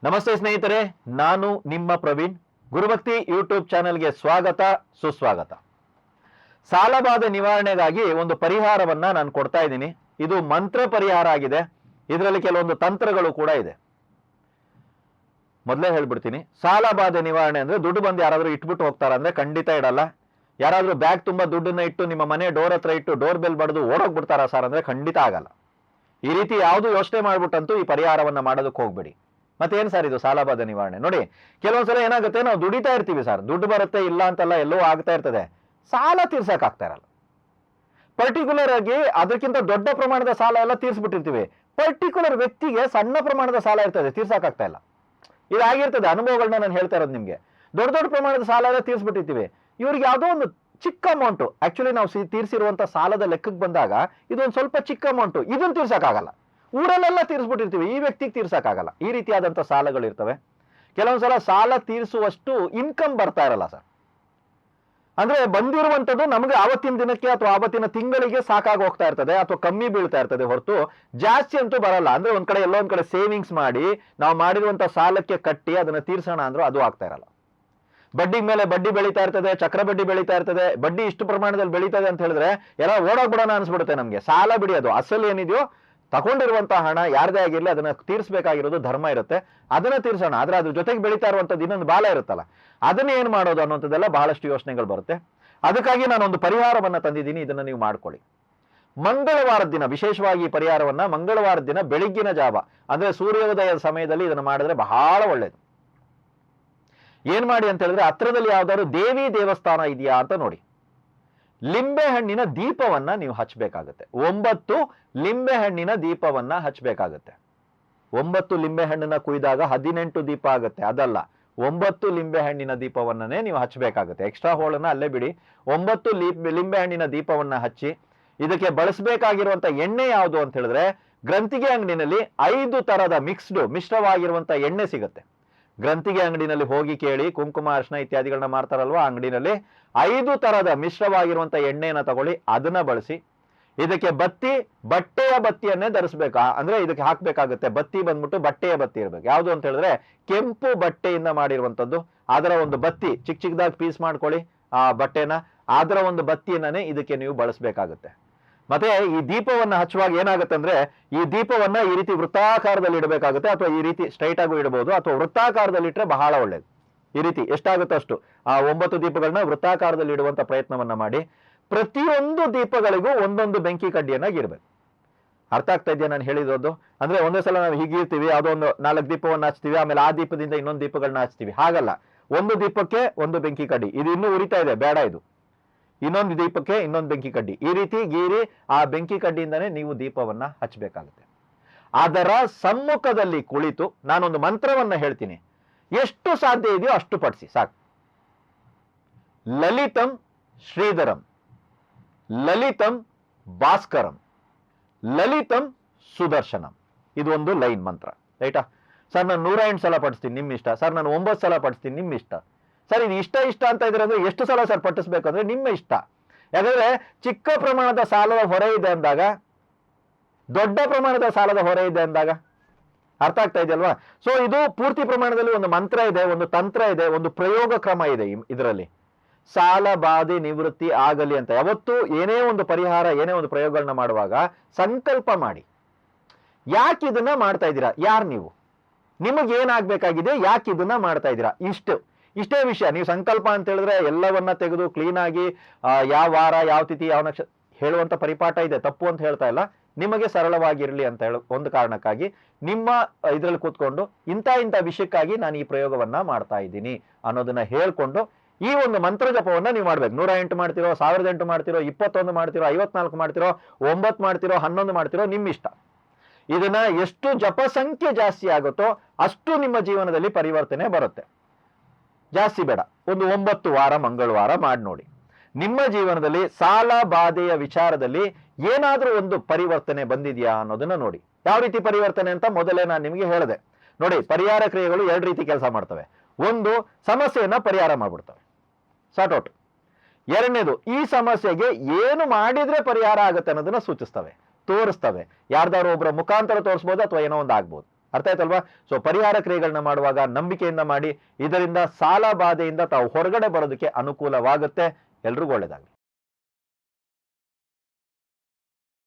ನಮಸ್ತೆ ಸ್ನೇಹಿತರೆ, ನಾನು ನಿಮ್ಮ ಪ್ರವೀಣ್. ಗುರುಭಕ್ತಿ ಯೂಟ್ಯೂಬ್ ಚಾನೆಲ್ಗೆ ಸ್ವಾಗತ, ಸುಸ್ವಾಗತ. ಸಾಲಬಾಧೆ ನಿವಾರಣೆಗಾಗಿ ಒಂದು ಪರಿಹಾರವನ್ನ ನಾನು ಕೊಡ್ತಾ ಇದ್ದೀನಿ. ಇದು ಮಂತ್ರ ಪರಿಹಾರ ಆಗಿದೆ. ಇದರಲ್ಲಿ ಕೆಲವೊಂದು ತಂತ್ರಗಳು ಕೂಡ ಇದೆ. ಮೊದಲೇ ಹೇಳ್ಬಿಡ್ತೀನಿ, ಸಾಲಬಾಧೆ ನಿವಾರಣೆ ಅಂದ್ರೆ ದುಡ್ಡು ಬಂದು ಯಾರಾದ್ರೂ ಇಟ್ಬಿಟ್ಟು ಹೋಗ್ತಾರ ಅಂದ್ರೆ ಖಂಡಿತ ಇಡಲ್ಲ. ಯಾರಾದ್ರೂ ಬ್ಯಾಗ್ ತುಂಬಾ ದುಡ್ಡನ್ನ ಇಟ್ಟು ನಿಮ್ಮ ಮನೆ ಡೋರ್ ಹತ್ರ ಇಟ್ಟು ಡೋರ್ ಬೆಲ್ ಬಡ್ದು ಓಡೋಗ್ಬಿಡ್ತಾರ ಸರ್ ಅಂದ್ರೆ ಖಂಡಿತ ಆಗಲ್ಲ. ಈ ರೀತಿ ಯಾವುದು ಯೋಚನೆ ಮಾಡ್ಬಿಟ್ಟಂತೂ ಈ ಪರಿಹಾರವನ್ನ ಮಾಡೋದಕ್ಕೆ ಹೋಗ್ಬೇಡಿ. ಮತ್ತೇನ್ ಸರ್ ಇದು ಸಾಲಬಾಧೆ ನಿವಾರಣೆ? ನೋಡಿ, ಕೆಲವೊಂದ್ಸಲ ಏನಾಗುತ್ತೆ, ನಾವು ದುಡಿತಾ ಇರ್ತೀವಿ ಸರ್, ದುಡ್ಡು ಬರುತ್ತೆ ಇಲ್ಲ ಅಂತಲ್ಲ, ಎಲ್ಲೋ ಆಗ್ತಾ ಇರ್ತದೆ, ಸಾಲ ತೀರ್ಸಕ್ ಆಗ್ತಾ ಇರಲ್ಲ. ಪರ್ಟಿಕ್ಯುಲರ್ ಆಗಿ ಅದಕ್ಕಿಂತ ದೊಡ್ಡ ಪ್ರಮಾಣದ ಸಾಲ ಎಲ್ಲ ತೀರ್ಸ್ಬಿಟ್ಟಿರ್ತೀವಿ. ಪರ್ಟಿಕ್ಯುಲರ್ ವ್ಯಕ್ತಿಗೆ ಸಣ್ಣ ಪ್ರಮಾಣದ ಸಾಲ ಇರ್ತದೆ, ತೀರ್ಸಕ್ ಆಗ್ತಾ ಇಲ್ಲ. ಇದಾಗಿರ್ತದೆ, ಅನುಭವಗಳನ್ನ ನಾನು ಹೇಳ್ತಾ ಇರೋದು ನಿಮ್ಗೆ. ದೊಡ್ಡ ದೊಡ್ಡ ಪ್ರಮಾಣದ ಸಾಲ ಎಲ್ಲ ತೀರ್ಸ್ಬಿಟ್ಟಿರ್ತೀವಿ. ಇವ್ರಿಗೆ ಯಾವುದೋ ಒಂದು ಚಿಕ್ಕ ಅಮೌಂಟ್, ಆಕ್ಚುಲಿ ನಾವು ತೀರ್ಸಿರುವಂತ ಸಾಲದ ಲೆಕ್ಕಕ್ಕೆ ಬಂದಾಗ ಇದೊಂದು ಸ್ವಲ್ಪ ಚಿಕ್ಕ ಅಮೌಂಟ್, ಇದನ್ನ ತೀರ್ಸಕ್ಕಾಗಲ್ಲ. ಊರಲ್ಲೆಲ್ಲ ತೀರ್ಸ್ಬಿಟ್ಟಿರ್ತೀವಿ, ಈ ವ್ಯಕ್ತಿಗೆ ತೀರ್ಸಕ್ಕಾಗಲ್ಲ. ಈ ರೀತಿಯಾದಂತ ಸಾಲಗಳಿರ್ತವೆ. ಕೆಲವೊಂದ್ಸಲ ಸಾಲ ತೀರಿಸುವಷ್ಟು ಇನ್ಕಮ್ ಬರ್ತಾ ಇರಲ್ಲ ಸರ್. ಅಂದ್ರೆ ಬಂದಿರುವಂತದ್ದು ನಮಗೆ ಆವತ್ತಿನ ದಿನಕ್ಕೆ ಅಥವಾ ಆವತ್ತಿನ ತಿಂಗಳಿಗೆ ಸಾಕಾಗಿ ಹೋಗ್ತಾ ಇರ್ತದೆ, ಅಥವಾ ಕಮ್ಮಿ ಬೀಳ್ತಾ ಇರ್ತದೆ, ಹೊರತು ಜಾಸ್ತಿ ಅಂತೂ ಬರಲ್ಲ. ಅಂದ್ರೆ ಒಂದ್ ಕಡೆ ಎಲ್ಲೋ ಒಂದ್ ಕಡೆ ಸೇವಿಂಗ್ಸ್ ಮಾಡಿ ನಾವು ಮಾಡಿರುವಂತ ಸಾಲಕ್ಕೆ ಕಟ್ಟಿ ಅದನ್ನ ತೀರ್ಸೋಣ ಅಂದ್ರೂ ಅದು ಆಗ್ತಾ ಇರಲ್ಲ. ಬಡ್ಡಿ ಮೇಲೆ ಬಡ್ಡಿ ಬೆಳೀತಾ ಇರ್ತದೆ, ಚಕ್ರ ಬಡ್ಡಿ ಬೆಳೀತಾ ಇರ್ತದೆ. ಬಡ್ಡಿ ಇಷ್ಟು ಪ್ರಮಾಣದಲ್ಲಿ ಬೆಳೀತದೆ ಅಂತ ಹೇಳಿದ್ರೆ ಎಲ್ಲ ಓಡೋಗ್ಬಿಡೋಣ ಅನ್ಸ್ಬಿಡುತ್ತೆ ನಮ್ಗೆ. ಸಾಲ ಬಿಡಿಯೋದು, ಅಸಲು ಏನಿದೆಯೋ ತಗೊಂಡಿರುವಂತಹ ಹಣ ಯಾರದೇ ಆಗಿರ್ಲಿ ಅದನ್ನ ತೀರ್ಸ್ಬೇಕಾಗಿರೋದು ಧರ್ಮ ಇರುತ್ತೆ, ಅದನ್ನ ತೀರ್ಸೋಣ. ಆದ್ರೆ ಅದ್ರ ಜೊತೆಗೆ ಬೆಳೀತಾ ಇರುವಂತದ್ದು ಇನ್ನೊಂದು ಬಾಲ ಇರುತ್ತಲ್ಲ, ಅದನ್ನ ಏನ್ ಮಾಡೋದು ಅನ್ನೋಂಥದ್ದೆಲ್ಲ ಬಹಳಷ್ಟು ಯೋಚನೆಗಳು ಬರುತ್ತೆ. ಅದಕ್ಕಾಗಿ ನಾನೊಂದು ಪರಿಹಾರವನ್ನ ತಂದಿದ್ದೀನಿ, ಇದನ್ನ ನೀವು ಮಾಡ್ಕೊಳ್ಳಿ. ಮಂಗಳವಾರದ ದಿನ, ವಿಶೇಷವಾಗಿ ಈ ಪರಿಹಾರವನ್ನ ಮಂಗಳವಾರದ ದಿನ ಬೆಳಿಗ್ಗಿನ ಜಾವ ಅಂದ್ರೆ ಸೂರ್ಯೋದಯದ ಸಮಯದಲ್ಲಿ ಇದನ್ನ ಮಾಡಿದ್ರೆ ಬಹಳ ಒಳ್ಳೇದು. ಏನ್ ಮಾಡಿ ಅಂತ ಹೇಳಿದ್ರೆ, ಹತ್ರದಲ್ಲಿ ಯಾವ್ದಾದ್ರು ದೇವಿ ದೇವಸ್ಥಾನ ಇದೆಯಾ ಅಂತ ನೋಡಿ. ಲಿಂಬೆ ಹಣ್ಣಿನ ದೀಪವನ್ನ ನೀವು ಹಚ್ಚಬೇಕಾಗುತ್ತೆ. 9 ಲಿಂಬೆ ಹಣ್ಣಿನ ದೀಪವನ್ನ ಹಚ್ಚಬೇಕಾಗುತ್ತೆ. 9 ಲಿಂಬೆ ಹಣ್ಣನ್ನ ಕುಯ್ದಾಗ 18 ದೀಪ ಆಗುತ್ತೆ, ಅದಲ್ಲ. 9 ಲಿಂಬೆ ಹಣ್ಣಿನ ದೀಪವನ್ನೇ ನೀವು ಹಚ್ಚಬೇಕಾಗುತ್ತೆ. ಎಕ್ಸ್ಟ್ರಾ ಹೋಳನ್ನ ಅಲ್ಲೇ ಬಿಡಿ. 9 ಲಿಂಬೆ ಹಣ್ಣಿನ ದೀಪವನ್ನ ಹಚ್ಚಿ, ಇದಕ್ಕೆ ಬಳಸಬೇಕಾಗಿರುವಂತ ಎಣ್ಣೆ ಯಾವುದು ಅಂತ ಹೇಳಿದ್ರೆ, ಗ್ರಂಥಿಗೆ ಅಂಗಡಿನಲ್ಲಿ 5 ತರದ ಮಿಶ್ರವಾಗಿರುವಂತ ಎಣ್ಣೆ ಸಿಗುತ್ತೆ. ಗ್ರಂಥಿಗೆ ಅಂಗಡಿನಲ್ಲಿ ಹೋಗಿ ಕೇಳಿ, ಕುಂಕುಮ ಅರ್ಶನ ಇತ್ಯಾದಿಗಳನ್ನ ಮಾರ್ತಾರಲ್ವಾ, ಅಂಗಡಿನಲ್ಲಿ 5 ತರದ ಮಿಶ್ರವಾಗಿರುವಂತ ಎಣ್ಣೆಯನ್ನ ತಗೊಳ್ಳಿ, ಅದನ್ನ ಬಳಸಿ. ಇದಕ್ಕೆ ಬಟ್ಟೆಯ ಬತ್ತಿಯನ್ನೇ ಧರಿಸ್ಬೇಕಾ, ಅಂದ್ರೆ ಇದಕ್ಕೆ ಹಾಕ್ಬೇಕಾಗುತ್ತೆ. ಬತ್ತಿ ಬಂದ್ಬಿಟ್ಟು ಬಟ್ಟೆಯ ಬತ್ತಿ ಇರ್ಬೇಕು. ಯಾವುದು ಅಂತ ಹೇಳಿದ್ರೆ ಕೆಂಪು ಬಟ್ಟೆಯಿಂದ ಮಾಡಿರುವಂತದ್ದು. ಅದರ ಒಂದು ಬತ್ತಿ ಚಿಕ್ಕದಾಗಿ ಪೀಸ್ ಮಾಡ್ಕೊಳ್ಳಿ ಆ ಬಟ್ಟೆನ, ಅದರ ಒಂದು ಬತ್ತಿಯನ್ನೇ ಇದಕ್ಕೆ ನೀವು ಬಳಸಬೇಕಾಗುತ್ತೆ. ಮತ್ತೆ ಈ ದೀಪವನ್ನ ಹಚ್ಚುವಾಗ ಏನಾಗುತ್ತೆ ಅಂದ್ರೆ, ಈ ದೀಪವನ್ನ ಈ ರೀತಿ ವೃತ್ತಾಕಾರದಲ್ಲಿ ಇಡಬೇಕಾಗುತ್ತೆ, ಅಥವಾ ಈ ರೀತಿ ಸ್ಟ್ರೈಟ್ ಆಗು ಇಡಬಹುದು, ಅಥವಾ ವೃತ್ತಾಕಾರದಲ್ಲಿ ಇಟ್ಟರೆ ಬಹಳ ಒಳ್ಳೇದು. ಈ ರೀತಿ ಎಷ್ಟಾಗುತ್ತೆ ಅಷ್ಟು ಆ 9 ದೀಪಗಳನ್ನ ವೃತ್ತಾಕಾರದಲ್ಲಿ ಇಡುವಂತ ಪ್ರಯತ್ನವನ್ನ ಮಾಡಿ. ಪ್ರತಿಯೊಂದು ದೀಪಗಳಿಗೂ ಒಂದೊಂದು ಬೆಂಕಿ ಕಡ್ಡಿಯನ್ನ ಇರ್ಬೇಕು. ಅರ್ಥ ಆಗ್ತಾ ಇದೆಯಾ ನಾನು ಹೇಳಿರೋದು? ಅಂದ್ರೆ ಒಂದೇ ಸಲ ನಾವು ಹೀಗಿರ್ತೀವಿ, ಅದೊಂದು 4 ದೀಪವನ್ನ ಹಚ್ತೀವಿ, ಆಮೇಲೆ ಆ ದೀಪದಿಂದ ಇನ್ನೊಂದು ದೀಪಗಳನ್ನ ಹಚ್ತೀವಿ, ಹಾಗಲ್ಲ. ಒಂದು ದೀಪಕ್ಕೆ ಒಂದು ಬೆಂಕಿ ಕಡ್ಡಿ, ಇದು ಇನ್ನೂ ಉರಿತಾ ಇದೆ, ಬೇಡ ಇದು. ಇನ್ನೊಂದು ದೀಪಕ್ಕೆ ಇನ್ನೊಂದು ಬೆಂಕಿ ಕಡ್ಡಿ, ಈ ರೀತಿ ಗೀರಿ ಆ ಬೆಂಕಿ ಕಡ್ಡಿಯಿಂದನೇ ನೀವು ದೀಪವನ್ನ ಹಚ್ಚಬೇಕಾಗುತ್ತೆ. ಅದರ ಸಮ್ಮುಖದಲ್ಲಿ ಕುಳಿತು ನಾನೊಂದು ಮಂತ್ರವನ್ನ ಹೇಳ್ತೀನಿ, ಎಷ್ಟು ಸಾಧ್ಯ ಇದೆಯೋ ಅಷ್ಟು ಪಡಿಸಿ ಸಾಕು. ಲಲಿತಂ ಶ್ರೀಧರಂ, ಲಲಿತಂ ಭಾಸ್ಕರಂ, ಲಲಿತಂ ಸುದರ್ಶನಂ. ಇದು ಒಂದು ಲೈನ್ ಮಂತ್ರ, ರೈಟಾ? ಸರ್ ನಾನು 108 ಸಲ ಪಡಿಸ್ತೀನಿ, ನಿಮ್ ಇಷ್ಟ. ಸರ್ ನಾನು 9 ಸಲ ಪಡಿಸ್ತೀನಿ, ನಿಮ್ ಇಷ್ಟ. ಸರ್ ಇದು ಇಷ್ಟ ಅಂತ ಇದ್ರೆ ಅಂದ್ರೆ ಎಷ್ಟು ಸಲ ಸರ್ ಪಟ್ಟಿಸ್ಬೇಕಂದ್ರೆ ನಿಮ್ಮ ಇಷ್ಟ. ಯಾಕಂದ್ರೆ ಚಿಕ್ಕ ಪ್ರಮಾಣದ ಸಾಲದ ಹೊರೆ ಇದೆ ಅಂದಾಗ, ದೊಡ್ಡ ಪ್ರಮಾಣದ ಸಾಲದ ಹೊರೆ ಇದೆ ಅಂದಾಗ, ಅರ್ಥ ಆಗ್ತಾ ಇದೆಯಲ್ವಾ? ಸೊ ಇದು ಪೂರ್ತಿ ಪ್ರಮಾಣದಲ್ಲಿ ಒಂದು ಮಂತ್ರ ಇದೆ, ಒಂದು ತಂತ್ರ ಇದೆ, ಒಂದು ಪ್ರಯೋಗ ಕ್ರಮ ಇದೆ ಇದರಲ್ಲಿ. ಸಾಲ ಬಾಧೆ ನಿವೃತ್ತಿ ಆಗಲಿ ಅಂತ ಯಾವತ್ತು ಏನೇ ಒಂದು ಪರಿಹಾರ, ಏನೇ ಒಂದು ಪ್ರಯೋಗಗಳನ್ನ ಮಾಡುವಾಗ ಸಂಕಲ್ಪ ಮಾಡಿ. ಯಾಕೆ ಇದನ್ನ ಮಾಡ್ತಾ ಇದ್ದೀರಾ? ಯಾರು ನೀವು? ನಿಮಗೆ ಏನಾಗ್ಬೇಕಾಗಿದೆ? ಯಾಕೆ ಇದನ್ನ ಮಾಡ್ತಾ ಇದ್ದೀರಾ? ಇಷ್ಟೇ ವಿಷಯ. ನೀವು ಸಂಕಲ್ಪ ಅಂತ ಹೇಳಿದ್ರೆ ಎಲ್ಲವನ್ನ ತೆಗೆದು ಕ್ಲೀನ್ ಆಗಿ ಯಾವ ವಾರ, ಯಾವ ತಿಥಿ, ಯಾವ ನಕ್ಷತ್ರ ಹೇಳುವಂತ ಪರಿಪಾಠ ಇದೆ, ತಪ್ಪು ಅಂತ ಹೇಳ್ತಾ ಇಲ್ಲ. ನಿಮಗೆ ಸರಳವಾಗಿರ್ಲಿ ಅಂತ ಹೇಳೋ ಒಂದು ಕಾರಣಕ್ಕಾಗಿ ನಿಮ್ಮ ಇದ್ರಲ್ಲಿ ಕೂತ್ಕೊಂಡು ಇಂಥ ವಿಷಯಕ್ಕಾಗಿ ನಾನು ಈ ಪ್ರಯೋಗವನ್ನ ಮಾಡ್ತಾ ಇದ್ದೀನಿ ಅನ್ನೋದನ್ನ ಹೇಳ್ಕೊಂಡು ಈ ಒಂದು ಮಂತ್ರ ಜಪವನ್ನ ನೀವು ಮಾಡ್ಬೇಕು. 108 ಮಾಡ್ತಿರೋ, 1008 ಮಾಡ್ತಿರೋ, 21 ಮಾಡ್ತಿರೋ, 54 ಮಾಡ್ತಿರೋ, 9 ಮಾಡ್ತಿರೋ, 11 ಮಾಡ್ತಿರೋ, ನಿಮ್ಮ ಇಷ್ಟ. ಇದನ್ನ ಎಷ್ಟು ಜಪ ಸಂಖ್ಯೆ ಜಾಸ್ತಿ ಆಗುತ್ತೋ ಅಷ್ಟು ನಿಮ್ಮ ಜೀವನದಲ್ಲಿ ಪರಿವರ್ತನೆ ಬರುತ್ತೆ. ಜಾಸ್ತಿ ಬೇಡ, ಒಂದು 9 ವಾರ ಮಂಗಳವಾರ ಮಾಡಿ ನೋಡಿ. ನಿಮ್ಮ ಜೀವನದಲ್ಲಿ ಸಾಲ ಬಾಧೆಯ ವಿಚಾರದಲ್ಲಿ ಏನಾದ್ರೂ ಒಂದು ಪರಿವರ್ತನೆ ಬಂದಿದೆಯಾ ಅನ್ನೋದನ್ನ ನೋಡಿ. ಯಾವ ರೀತಿ ಪರಿವರ್ತನೆ ಅಂತ ಮೊದಲೇ ನಾನು ನಿಮಗೆ ಹೇಳಿದೆ. ನೋಡಿ, ಪರಿಹಾರ ಕ್ರಿಯೆಗಳು 2 ರೀತಿ ಕೆಲಸ ಮಾಡ್ತವೆ. ಒಂದು, ಸಮಸ್ಯೆಯನ್ನ ಪರಿಹಾರ ಮಾಡ್ಬಿಡ್ತವೆ, ಸಾರ್ಟ್ ಔಟ್. ಎರಡನೇದು, ಈ ಸಮಸ್ಯೆಗೆ ಏನು ಮಾಡಿದ್ರೆ ಪರಿಹಾರ ಆಗುತ್ತೆ ಅನ್ನೋದನ್ನ ಸೂಚಿಸ್ತವೆ, ತೋರಿಸ್ತವೆ. ಯಾರ್ದಾರು ಒಬ್ಬರ ಮುಖಾಂತರ ತೋರಿಸ್ಬೋದು, ಅಥವಾ ಏನೋ ಒಂದು ಆಗ್ಬೋದು. ಅರ್ಥ ಆಯ್ತಲ್ವಾ? ಸೊ ಪರಿಹಾರ ಕ್ರಿಯೆಗಳನ್ನ ಮಾಡುವಾಗ ನಂಬಿಕೆಯಿಂದ ಮಾಡಿ. ಇದರಿಂದ ಸಾಲ ಬಾಧೆಯಿಂದ ತಾವು ಹೊರಗಡೆ ಬರೋದಕ್ಕೆ ಅನುಕೂಲವಾಗುತ್ತೆ. ಎಲ್ರಿಗೂ ಒಳ್ಳೇದಾಗಲಿ.